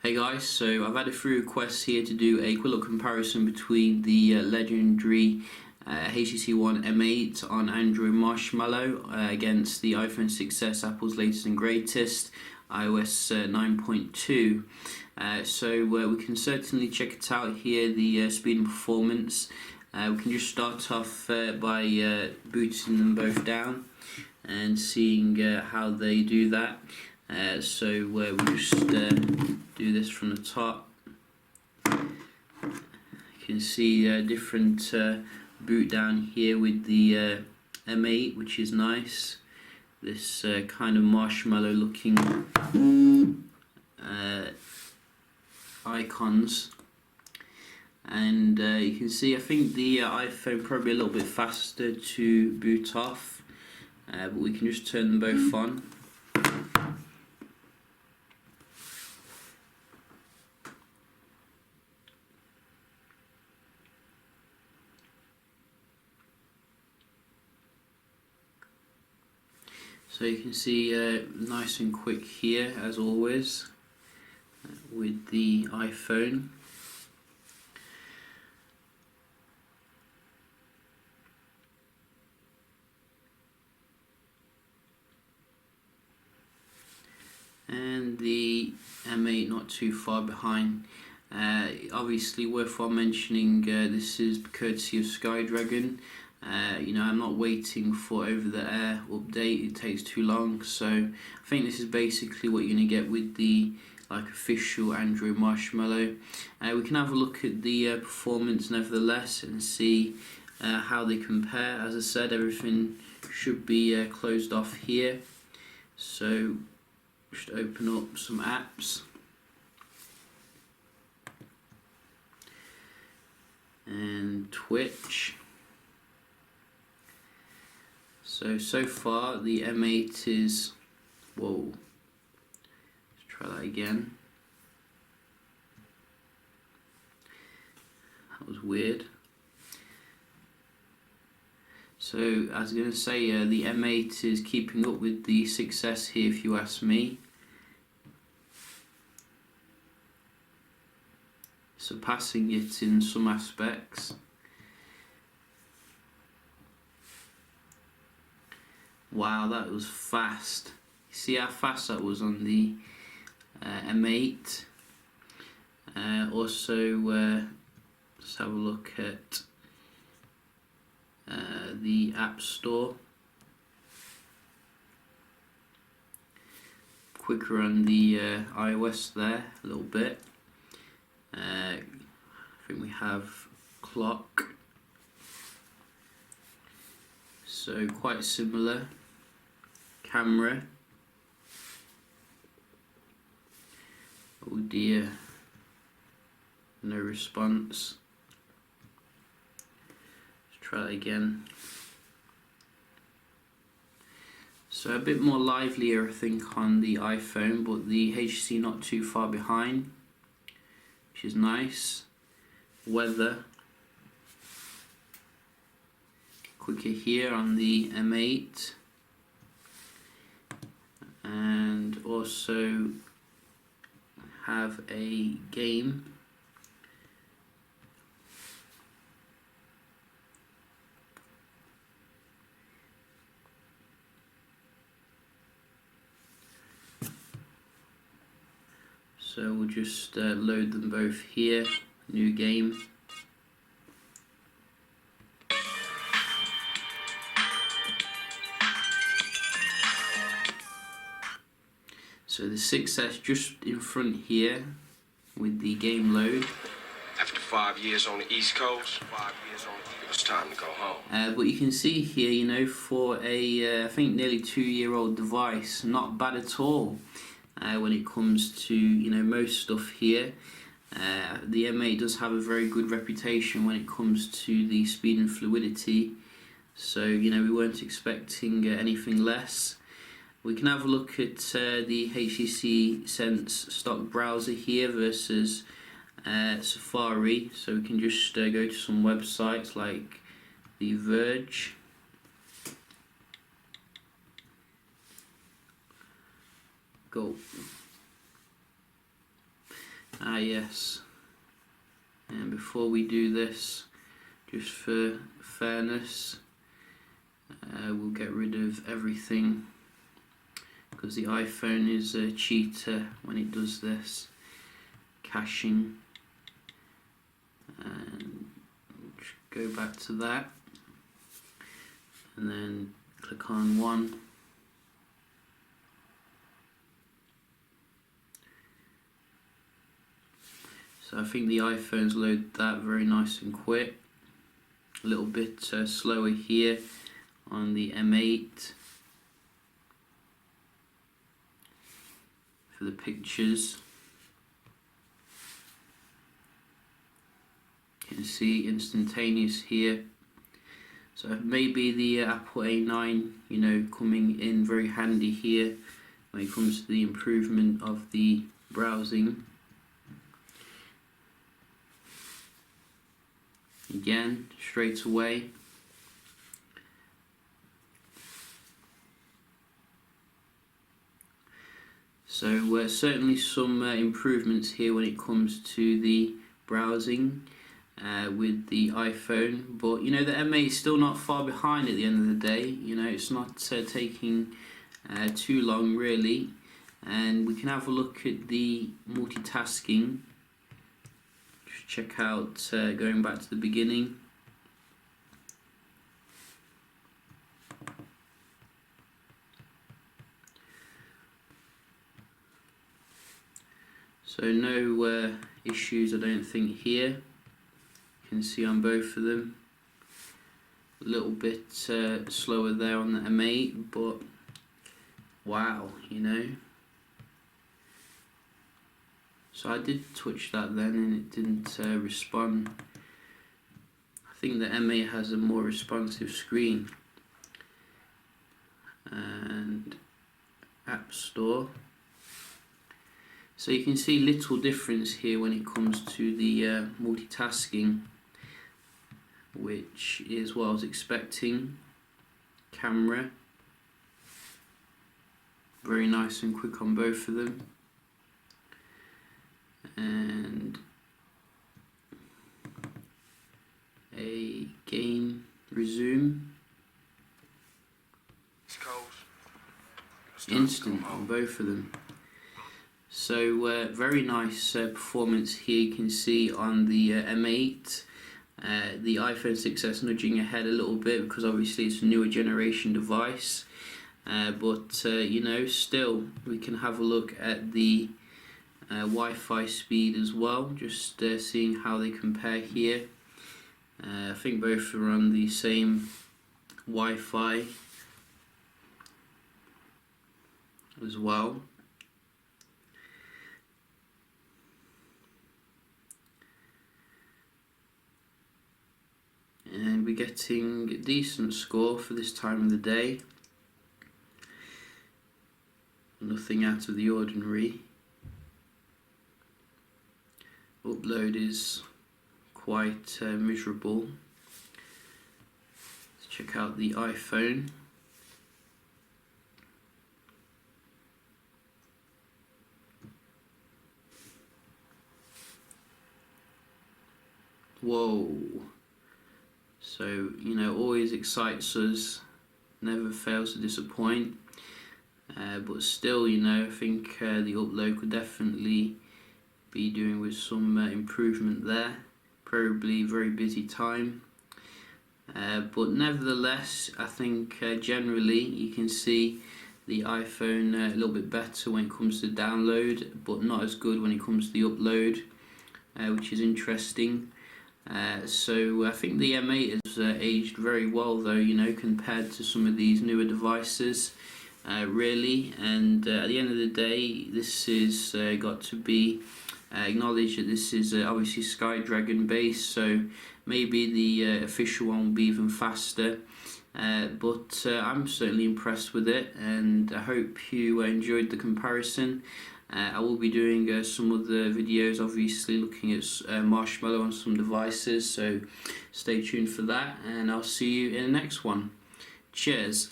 Hey guys, so I've had a few requests here to do a quick little comparison between the legendary HTC One M8 on Android Marshmallow against the iPhone 6s, Apple's latest and greatest, iOS 9.2. So we can certainly check it out here, the speed and performance. We can just start off by booting them both down and seeing how they do that. So we'll just do this from the top. You can see different boot down here with the M8, which is nice. This kind of marshmallow looking icons, and you can see I think the iPhone probably a little bit faster to boot off, but we can just turn them both on. So you can see nice and quick here as always with the iPhone. And the M8 not too far behind. Obviously worthwhile mentioning this is courtesy of SkyDragon. You know, I'm not waiting for over-the-air update, it takes too long, so I think this is basically what you're going to get with the official Android Marshmallow. We can have a look at the performance nevertheless and see how they compare. As I said, everything should be closed off here, so just open up some apps and Twitch. So far the M8 is, whoa, let's try that again. That was weird. So I was going to say the M8 is keeping up with the 6s here if you ask me. Surpassing it in some aspects. Wow, that was fast. You see how fast that was on the M8. Also, let's have a look at the App Store. Quicker on the iOS there, a little bit. I think we have clock. So quite similar. Camera. Oh dear. No response. Let's try that again. So a bit more livelier I think on the iPhone, but the HTC not too far behind, which is nice. Weather. Quicker here on the M8. And also have a game. So we'll just load them both here. New game. So the 6s just in front here with the game load. After 5 years on the East Coast, it was time to go home. But you can see here, you know, for a I think nearly 2-year-old device, not bad at all when it comes to, you know, most stuff here. The M8 does have a very good reputation when it comes to the speed and fluidity, so you know we weren't expecting anything less. We can have a look at the HTC Sense stock browser here versus Safari. So we can just go to some websites like The Verge. Go. yes. And before we do this, just for fairness, we'll get rid of everything, because the iPhone is a cheater when it does this caching. And go back to that, and then click on one. So I think the iPhones load that very nice and quick. A little bit slower here on the M8 for the pictures. You can see instantaneous here. So maybe the Apple A9, you know, coming in very handy here when it comes to the improvement of the browsing. Again, straight away. So certainly some improvements here when it comes to the browsing with the iPhone, but you know, the M8 is still not far behind at the end of the day. You know, it's not taking too long really, and we can have a look at the multitasking. Just check out going back to the beginning. So no issues, I don't think, here. You can see on both of them. A little bit slower there on the M8, but wow, you know. So I did touch that then and it didn't respond. I think the M8 has a more responsive screen. And App Store. So you can see little difference here when it comes to the multitasking, which is what I was expecting. Camera, very nice and quick on both of them. And a game resume, instant on both of them. So very nice performance here. You can see on the M8, the iPhone 6s nudging ahead a little bit because obviously it's a newer generation device, but you know, still we can have a look at the Wi-Fi speed as well, just seeing how they compare here. I think both are on the same Wi-Fi as well. And we're getting a decent score for this time of the day. Nothing out of the ordinary. Upload is quite miserable. Let's check out the iPhone. Whoa. So, you know, always excites us, never fails to disappoint, but still, you know, I think the upload could definitely be doing with some improvement there. Probably very busy time, but nevertheless, I think generally you can see the iPhone a little bit better when it comes to download, but not as good when it comes to the upload, which is interesting. So I think the M8 has aged very well though, you know, compared to some of these newer devices, really. And at the end of the day, this is got to be acknowledged that this is obviously Snapdragon based, so maybe the official one will be even faster. But I'm certainly impressed with it, and I hope you enjoyed the comparison. I will be doing some other videos, obviously looking at Marshmallow on some devices, so stay tuned for that, and I'll see you in the next one. Cheers.